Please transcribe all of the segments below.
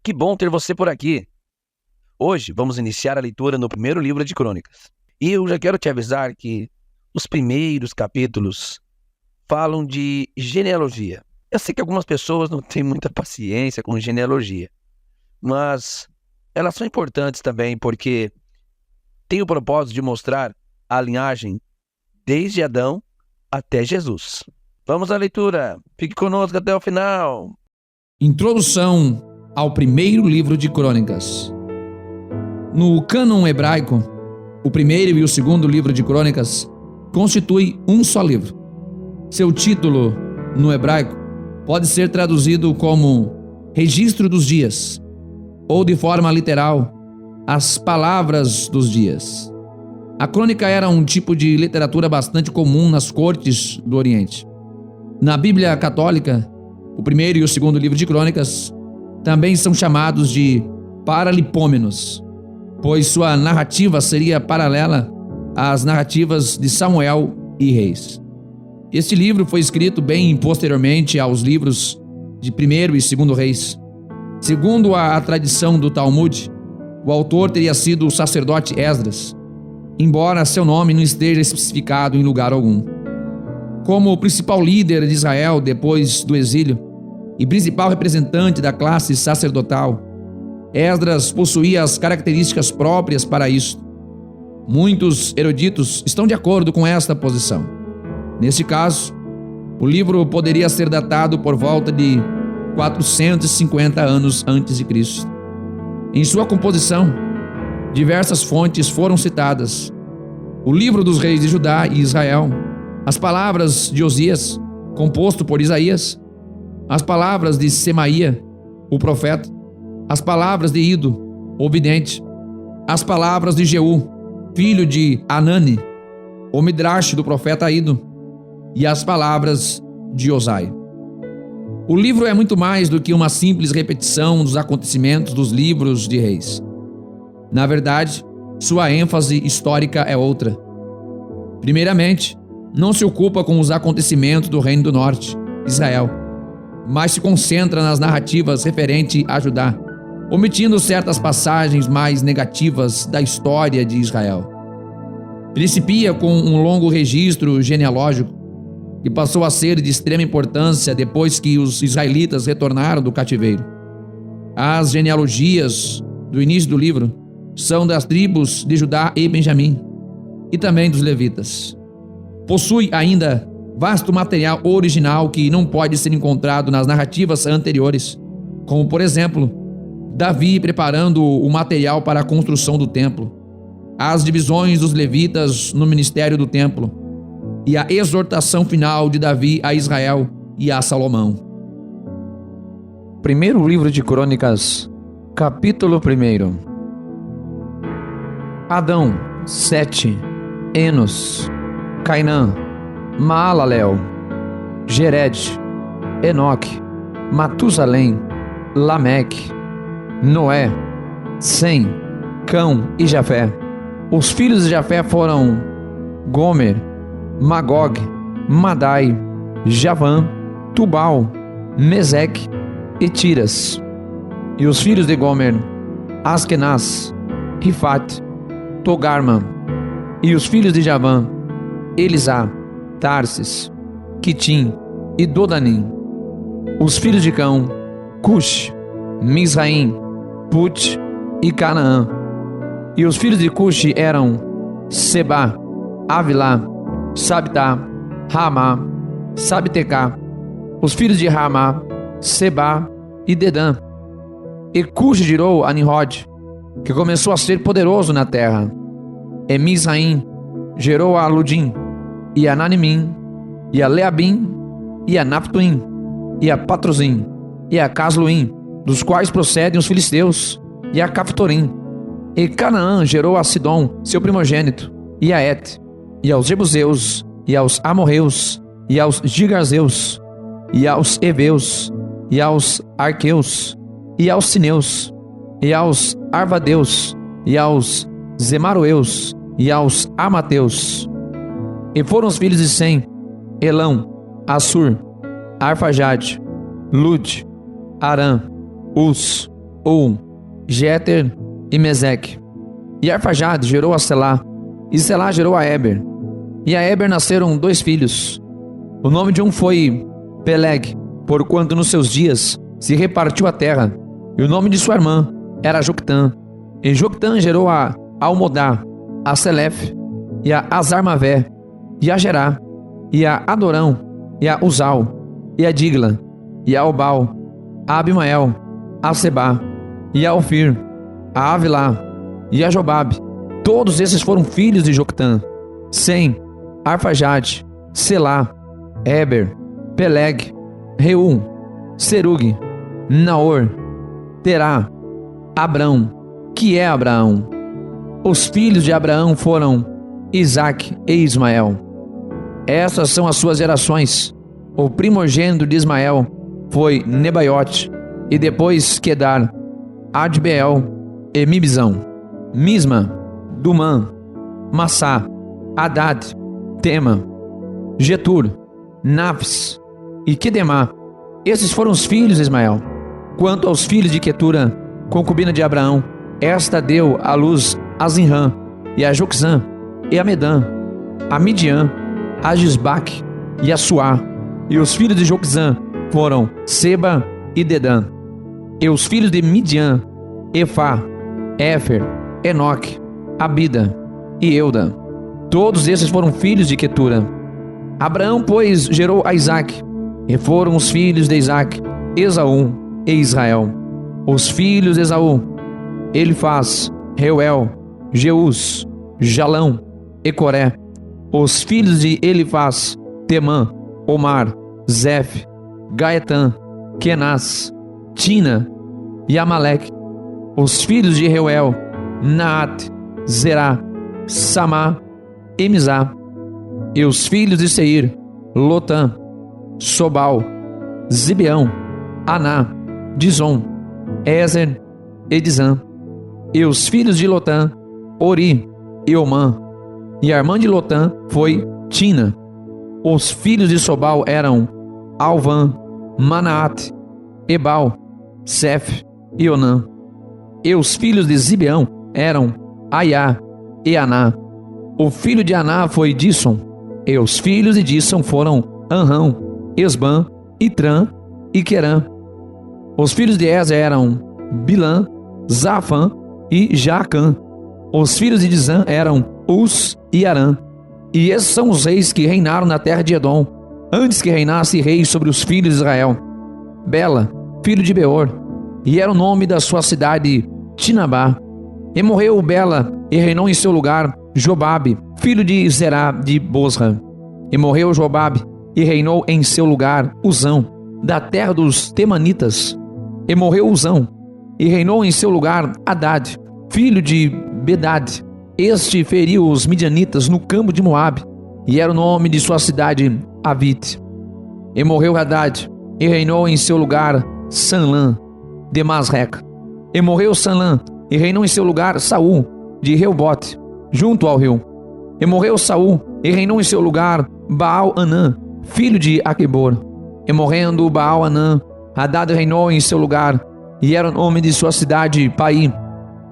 Que bom ter você por aqui. Hoje vamos iniciar a leitura no primeiro livro de Crônicas. E eu já quero te avisar que os primeiros capítulos falam de genealogia. Eu sei que algumas pessoas não têm muita paciência com genealogia, mas elas são importantes também porque tem o propósito de mostrar a linhagem desde Adão até Jesus. Vamos à leitura. Fique conosco até o final. Introdução ao primeiro livro de Crônicas. No cânon hebraico, o primeiro e o segundo livro de Crônicas constituem um só livro. Seu título, no hebraico, pode ser traduzido como Registro dos Dias, ou de forma literal, As Palavras dos Dias. A crônica era um tipo de literatura bastante comum nas cortes do Oriente. Na Bíblia Católica, o primeiro e o segundo livro de Crônicas também são chamados de paralipômenos, pois sua narrativa seria paralela às narrativas de Samuel e Reis. Este livro foi escrito bem posteriormente aos livros de primeiro e segundo Reis. Segundo a tradição do Talmud, o autor teria sido o sacerdote Esdras, embora seu nome não esteja especificado em lugar algum. Como o principal líder de Israel depois do exílio e principal representante da classe sacerdotal, Esdras possuía as características próprias para isso. Muitos eruditos estão de acordo com esta posição. Neste caso, o livro poderia ser datado por volta de 450 anos antes de Cristo. Em sua composição, diversas fontes foram citadas: o livro dos reis de Judá e Israel, as palavras de Osias, composto por Isaías, as palavras de Semaia, o profeta, as palavras de Ido, o vidente, as palavras de Jeú, filho de Anani, o midrash do profeta Ido, e as palavras de Osai. O livro é muito mais do que uma simples repetição dos acontecimentos dos livros de reis. Na verdade, sua ênfase histórica é outra. Primeiramente, não se ocupa com os acontecimentos do Reino do Norte, Israel, mas se concentra nas narrativas referentes a Judá, omitindo certas passagens mais negativas da história de Israel. Principia com um longo registro genealógico, que passou a ser de extrema importância depois que os israelitas retornaram do cativeiro. As genealogias do início do livro são das tribos de Judá e Benjamim, e também dos levitas. Possui ainda vasto material original que não pode ser encontrado nas narrativas anteriores, como, por exemplo, Davi preparando o material para a construção do templo, as divisões dos levitas no ministério do templo e a exortação final de Davi a Israel e a Salomão. Primeiro livro de Crônicas, capítulo 1. Adão, Sete, Enos, Cainã, Maalalel, Jered, Enoque, Matusalém, Lameque, Noé, Sem, Cão e Jafé. Os filhos de Jafé foram Gomer, Magog, Madai, Javã, Tubal, Meseque e Tiras. E os filhos de Gomer, Askenaz, Rifat, Togarma. E os filhos de Javã, Elisá, Tarsis, Quitim e Dodanim. Os filhos de Cão, Cush, Mizraim, Put e Canaã. E os filhos de Cush eram Seba, Avilá, Sabtá, Ramá, Sabtecá. Os filhos de Ramá, Seba e Dedã. E Cush gerou a Nimrod, que começou a ser poderoso na terra. E Mizraim gerou a Ludim, e a Nanimim, e a Leabim, e a Naptuim, e a Patruzim, e a Casluim, dos quais procedem os filisteus, e a Caftorim. E Canaã gerou a Sidom, seu primogênito, e a Et, e aos Jebuseus, e aos Amorreus, e aos Gigarzeus, e aos Eveus, e aos Arqueus, e aos Sineus, e aos Arvadeus, e aos Zemaroeus, e aos Amateus. E foram os filhos de Sem, Elão, Assur, Arfajade, Lud, Arã, Uz, Ou, Jeter e Meseque. E Arfaxade gerou a Selá, e Selá gerou a Eber. E a Eber nasceram 2 filhos. O nome de um foi Peleg, porquanto nos seus dias se repartiu a terra. E o nome de sua irmã era Joctã. E Joctã gerou a Almodá, a Selef, e a Azarmavé, e a Gerá, e a Adorão, e a Uzal, e a Digla, e a Obal, a Abimael, a Sebá, e a Ofir, a Avilá, e a Jobabe. Todos esses foram filhos de Joctã: Sem, Arfaxade, Selá, Eber, Peleg, Reum, Serug, Naor, Terá, Abrão, que é Abraão. Os filhos de Abraão foram Isaque e Ismael. Essas são as suas gerações. O primogênito de Ismael foi Nebaiote, e depois Quedar, Adbeel e Mibzão, Misma, Dumã, Massá, Hadad, Tema, Getur, Nafs e Quedemá. Esses foram os filhos de Ismael. Quanto aos filhos de Quetura, concubina de Abraão, esta deu à luz a Zinrã, e a Joxã, e a Medã, a Midian, a Gisbaque e a Suá. E os filhos de Joxã foram Seba e Dedã. E os filhos de Midian, Efá, Éfer, Enoque, Abida e Euda. Todos esses foram filhos de Quetura. Abraão, pois, gerou a Isaque, e foram os filhos de Isaque, Esaú e Israel. Os filhos de Esaú: Elifaz, Reuel, Jeus, Jalão e Coré. Os filhos de Elifaz: Temã, Omar, Zef, Gaetã, Kenaz, Tina e Amaleque. Os filhos de Reuel: Naat, Zerá, Samá e Mizá. E os filhos de Seir: Lotã, Sobal, Zibeão, Aná, Dizon, Ezer e Dizã. E os filhos de Lotã: Ori e Omã. E a irmã de Lotã foi Tina. Os filhos de Sobal eram Alvã, Manaate, Ebal, Sef e Onã. E os filhos de Zibeão eram Aiá e Aná. O filho de Aná foi Disson. E os filhos de Disson foram Anrão, Esbã, Itrã e Querã. Os filhos de Ezer eram Bilã, Zafã e Jaacã. Os filhos de Dizã eram Uz e Arã. E esses são os reis que reinaram na terra de Edom, antes que reinasse rei sobre os filhos de Israel. Bela, filho de Beor, e era o nome da sua cidade Tinabá. E morreu Bela, e reinou em seu lugar Jobabe, filho de Zerá de Bosra. E morreu Jobabe, e reinou em seu lugar Uzão, da terra dos Temanitas. E morreu Uzão, e reinou em seu lugar Hadad, filho de Bedad. Este feriu os midianitas no campo de Moabe, e era o nome de sua cidade Avite. E morreu Hadad, e reinou em seu lugar Sanlã, de Masreca. E morreu Sanlã, e reinou em seu lugar Saul, de Reubote, junto ao rio. E morreu Saul, e reinou em seu lugar Baal-Anã, filho de Aquebor. E morrendo Baal-Anã, Hadad reinou em seu lugar, e era o nome de sua cidade Pai.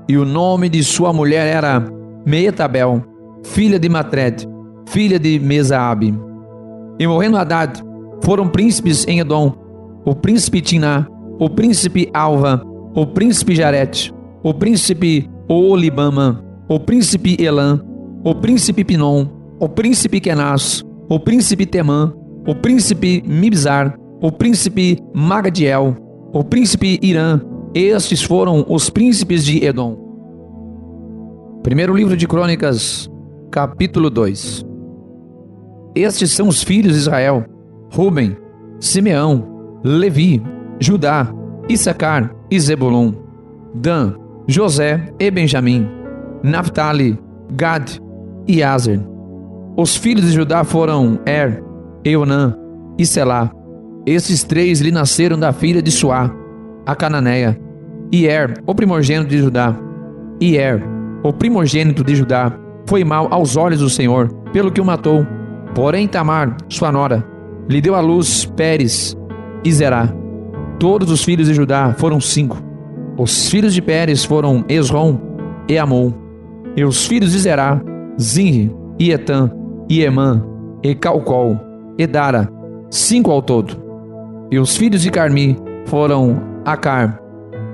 E o nome de sua mulher era Meetabel, filha de Matred, filha de Mesaabe. E morrendo Hadad, foram príncipes em Edom: o príncipe Tiná, o príncipe Alva, o príncipe Jarete, o príncipe Olibama, o príncipe Elã, o príncipe Pinom, o príncipe Kenaz, o príncipe Temã, o príncipe Mibzar, o príncipe Magadiel, o príncipe Irã. Estes foram os príncipes de Edom. Primeiro livro de Crônicas, capítulo 2. Estes são os filhos de Israel: Ruben, Simeão, Levi, Judá, Issacar e Zebulun, Dan, José e Benjamim, Naphtali, Gad e Aser. Os filhos de Judá foram Eunã e Selá. Estes 3 lhe nasceram da filha de Suá, a cananeia. E o primogênito de Judá. E o primogênito de Judá, foi mau aos olhos do Senhor, pelo que o matou. Porém Tamar, sua nora, lhe deu à luz Pérez e Zerá. Todos os filhos de Judá foram 5. Os filhos de Pérez foram Esrom e Amon. E os filhos de Zerá, Zinri, e Etã, e Emã, e Calcol, e Dara, 5 ao todo. E os filhos de Carmi foram Acar,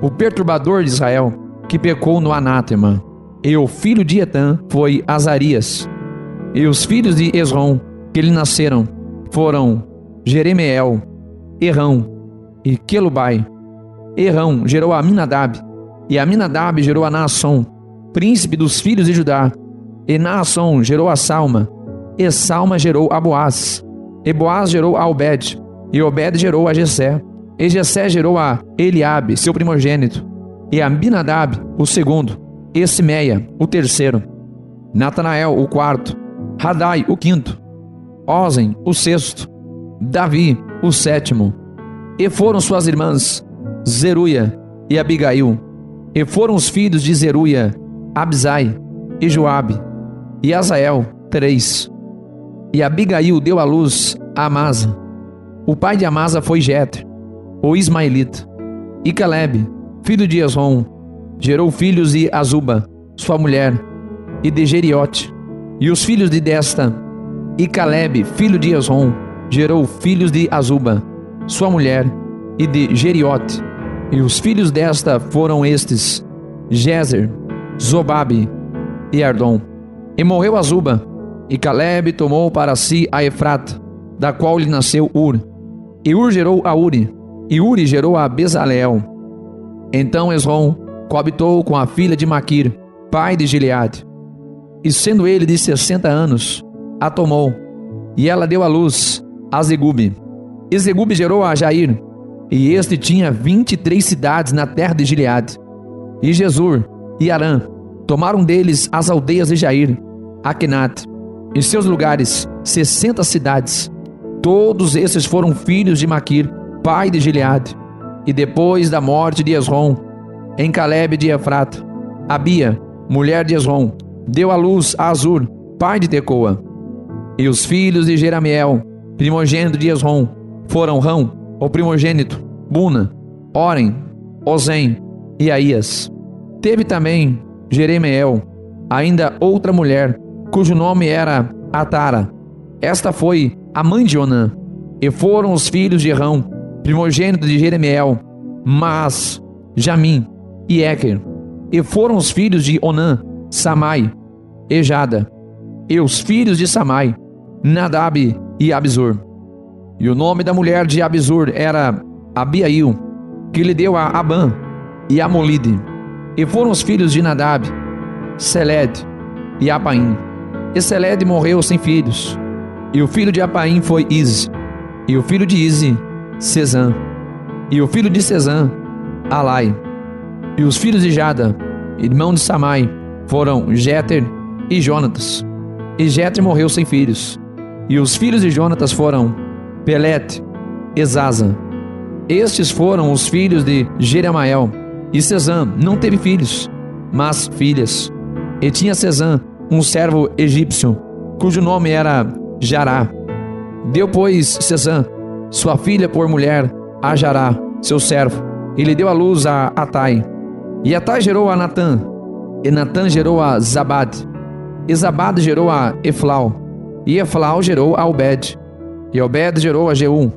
o perturbador de Israel, que pecou no anátema. E o filho de Etã foi Azarias. E os filhos de Esrom, que lhe nasceram, foram Jeremeel, Errão e Quelubai. Errão gerou a Aminadab, e Aminadab gerou a Naasson, príncipe dos filhos de Judá. E Naasson gerou a Salma, e Salma gerou a Boaz. E Boaz gerou a Obed, e Obed gerou a Jessé. E Jessé gerou a Eliabe, seu primogênito, e a Abinadab, o segundo, e Simeia, o terceiro, Natanael, o quarto, Radai, o quinto, Ozen, o sexto, Davi, o sétimo. E foram suas irmãs Zeruia e Abigail. E foram os filhos de Zeruia, Abisai e Joabe, e Azael, 3. E Abigail deu à luz a Amasa. O pai de Amasa foi Jeter, o ismaelita. E Caleb, filho de Esrom, gerou filhos de Azuba, sua mulher, e de Jeriote. E os filhos de Desta. E Caleb, filho de Esrom, gerou filhos de Azuba, sua mulher, e de Jeriote. E os filhos desta foram estes: Jezer, Zobabe e Ardom. E morreu Azuba, e Caleb tomou para si a Efrata, da qual lhe nasceu Ur. E Ur gerou a Uri, e Uri gerou a Bezaleel. Então Esrom coabitou com a filha de Maquir, pai de Gileade. E sendo ele de 60 anos, a tomou, e ela deu à luz a Zegube. E Zegube gerou a Jair, e este tinha 23 cidades na terra de Gileade. E Jesur e Arã tomaram deles as aldeias de Jair, Akenat, e seus lugares, 60 cidades. Todos esses foram filhos de Maquir, pai de Gileade. E depois da morte de Esrom, em Caleb de Efrata, Abia, mulher de Esrom, deu à luz a Azur, pai de Tecoa. E os filhos de Jeramiel, primogênito de Esrom, foram Rão, o primogênito, Buna, Oren, Ozem e Aías. Teve também Jeremiel ainda outra mulher, cujo nome era Atara. Esta foi a mãe de Onã. E foram os filhos de Rão, primogênito de Jeremiel, Maas, Jamim e Eker. E foram os filhos de Onã, Samai e Jada. E os filhos de Samai, Nadab e Abizur. E o nome da mulher de Abizur era Abiail, que lhe deu a Abã e a Molide. E foram os filhos de Nadab, Seled e Apaim. E Seled morreu sem filhos. E o filho de Apaim foi Ize. E o filho de Ize, Sezã. E o filho de Sezã, Alai. E os filhos de Jada, irmão de Samai, foram Jeter e Jonatas. E Jeter morreu sem filhos. E os filhos de Jonatas foram Pelete e Zaza. Estes foram os filhos de Jeramael. E Sezã não teve filhos, mas filhas. E tinha Sezã um servo egípcio, cujo nome era Jará. Deu, pois, Sezã sua filha por mulher a Jará, seu servo, e lhe deu à luz a Atai. E Atai gerou a Natã, e Natã gerou a Zabad. E Zabad gerou a Eflau, e Eflau gerou a Obed. E Obed gerou a Jeú,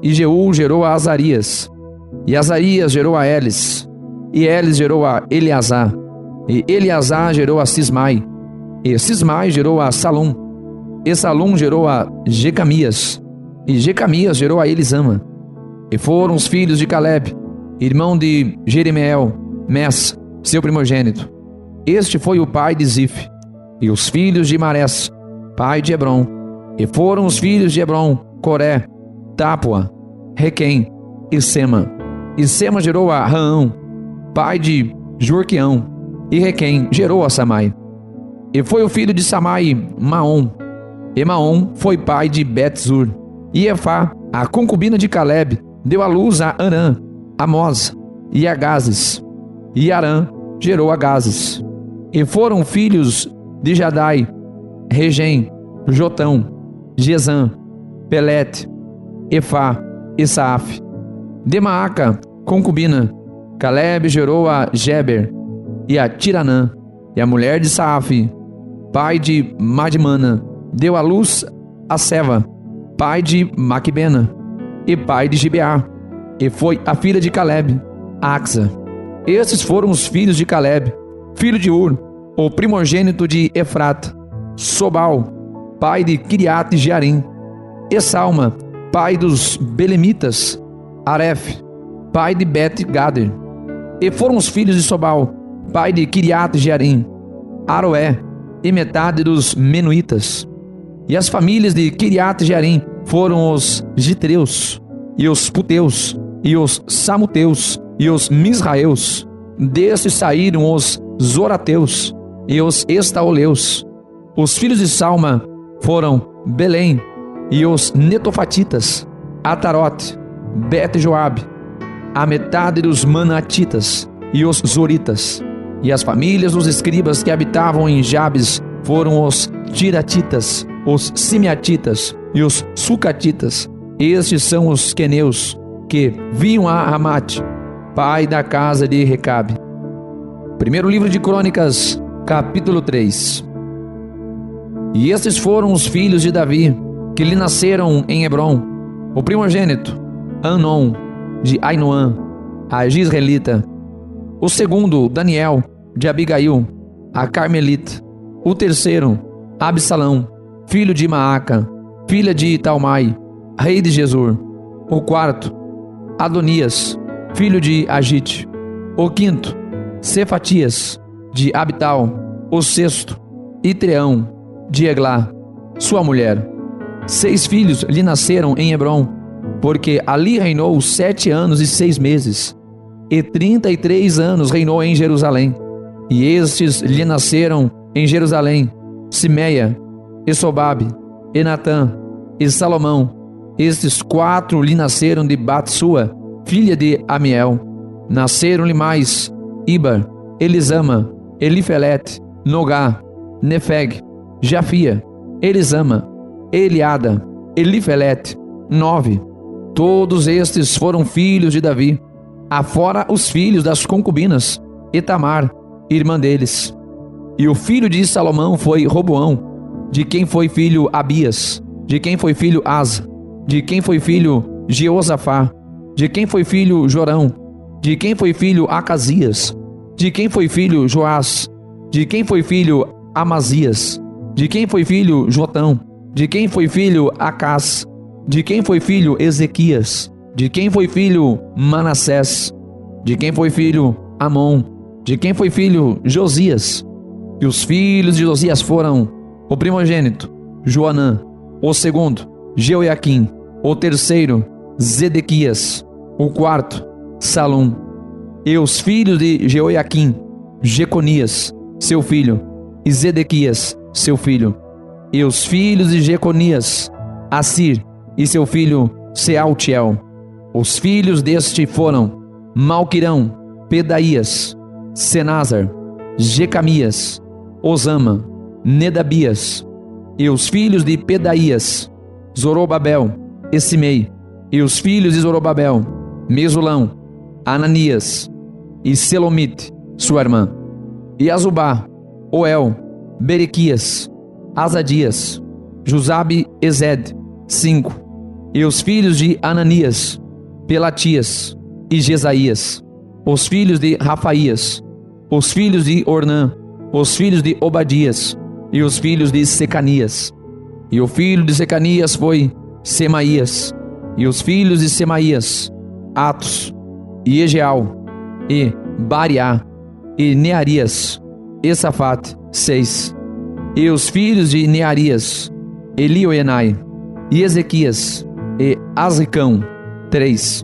e Jeú gerou a Azarias. E Azarias gerou a Elis, e Elis gerou a Eleazar. E Eleazar gerou a Sismai, e Sismai gerou a Salum. E Salum gerou a Jecamias, e Jecamias gerou a Elisama. E foram os filhos de Caleb, irmão de Jeremiel, Mes, seu primogênito. Este foi o pai de Zif. E os filhos de Marés, pai de Hebron. E foram os filhos de Hebron, Coré, Tápua, Requem e Sema. E Sema gerou a Raão, pai de Jorqueão. E Requem gerou a Samai. E foi o filho de Samai, Maom. E Maom foi pai de Bet-Zur. E Efá, a concubina de Caleb, deu à luz a Arã, Amós e Agazes. E Arã gerou Agazes. E foram filhos de Jadai, Regem, Jotão, Gezã, Pelete, Efá e Saaf. De Maaca, concubina, Caleb gerou a Geber e a Tiranã, e a mulher de Saafe, pai de Madmana, deu à luz a Seva, pai de Maquibena, e pai de Gibeá, e foi a filha de Caleb, Axa. Estes foram os filhos de Caleb, filho de Ur, o primogênito de Efrata, Sobal, pai de Kiriat Jearim, e Salma, pai dos Belemitas, Aref, pai de Bet-Gader. E foram os filhos de Sobal, pai de Kiriat Jearim, Aroé, e metade dos Menuítas. E as famílias de Kiriat Jearim foram os Gitreus, e os Puteus, e os Samuteus, e os Misraeus. Destes saíram os Zorateus, e os Estaoleus. Os filhos de Salma foram Belém, e os Netofatitas, Atarote, Bet-Joabe, a metade dos Manatitas, e os Zoritas. E as famílias dos escribas que habitavam em Jabes foram os Tiratitas, os Simeatitas e os Sucatitas. Estes são os queneus que vinham a Ramate, pai da casa de Recabe. Primeiro livro de Crônicas, capítulo 3. E estes foram os filhos de Davi, que lhe nasceram em Hebrom: o primogênito, Anon, de Ainoã, a Gisraelita; o segundo, Daniel, de Abigail, a Carmelita; o terceiro, Absalão, filho de Maaca, filha de Talmai, rei de Gesur; o quarto, Adonias, filho de Agite; o quinto, Cefatias, de Abital; o sexto, Itreão, de Eglá, sua mulher. 6 filhos lhe nasceram em Hebrom, porque ali reinou 7 anos e 6 meses, e 33 anos reinou em Jerusalém. E estes lhe nasceram em Jerusalém: Simeia, e Sobabe, e Natã, e Salomão. Estes 4 lhe nasceram de Batsua, filha de Amiel. Nasceram-lhe mais Ibar, Elisama, Elifelete, Nogá, Nefeg, Jafia, Elisama, Eliada, Elifelete, 9. Todos estes foram filhos de Davi, afora os filhos das concubinas, e Tamar, irmã deles. E o filho de Salomão foi Roboão, de quem foi filho Abias, de quem foi filho Asa, de quem foi filho Jeosafá, de quem foi filho Jorão, de quem foi filho Acasias, de quem foi filho Joás, de quem foi filho Amazias, de quem foi filho Jotão, de quem foi filho Acás, de quem foi filho Ezequias, de quem foi filho Manassés, de quem foi filho Amon, de quem foi filho Josias. E os filhos de Josias foram: o primogênito, Joanã; o segundo, Jeoiaquim; o terceiro, Zedequias; o quarto, Salum. E os filhos de Jeoiaquim: Jeconias, seu filho, e Zedequias, seu filho. E os filhos de Jeconias: Assir, e seu filho Sealtiel. Os filhos deste foram Malquirão, Pedaías, Senazar, Jecamias, Osama, Nedabias. E os filhos de Pedaías: Zorobabel e Simei. E os filhos de Zorobabel: Mesulão, Ananias e Selomite, sua irmã. E Azubá, Oel, Berequias, Azadias, Jusabe, Ezed, 5. E os filhos de Ananias: Pelatias e Jesaías. Os filhos de Rafaías: os filhos de Ornã, os filhos de Obadias e os filhos de Secanias. E o filho de Secanias foi Semaías. E os filhos de Semaías: Atos e Egeal e Bariá e Nearias e Safate, 6. E os filhos de Nearias: Elioenai e Ezequias e Azricão, 3.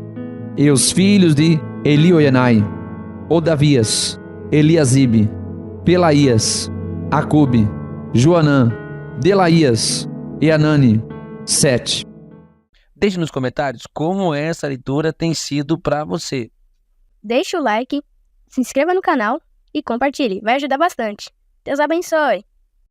E os filhos de Elioenai: Odavias, Eliasibe, Pelaías, Acube, Joanã, Delaías e Anani, 7. Deixe nos comentários como essa leitura tem sido para você. Deixe o like, se inscreva no canal e compartilhe, vai ajudar bastante. Deus abençoe!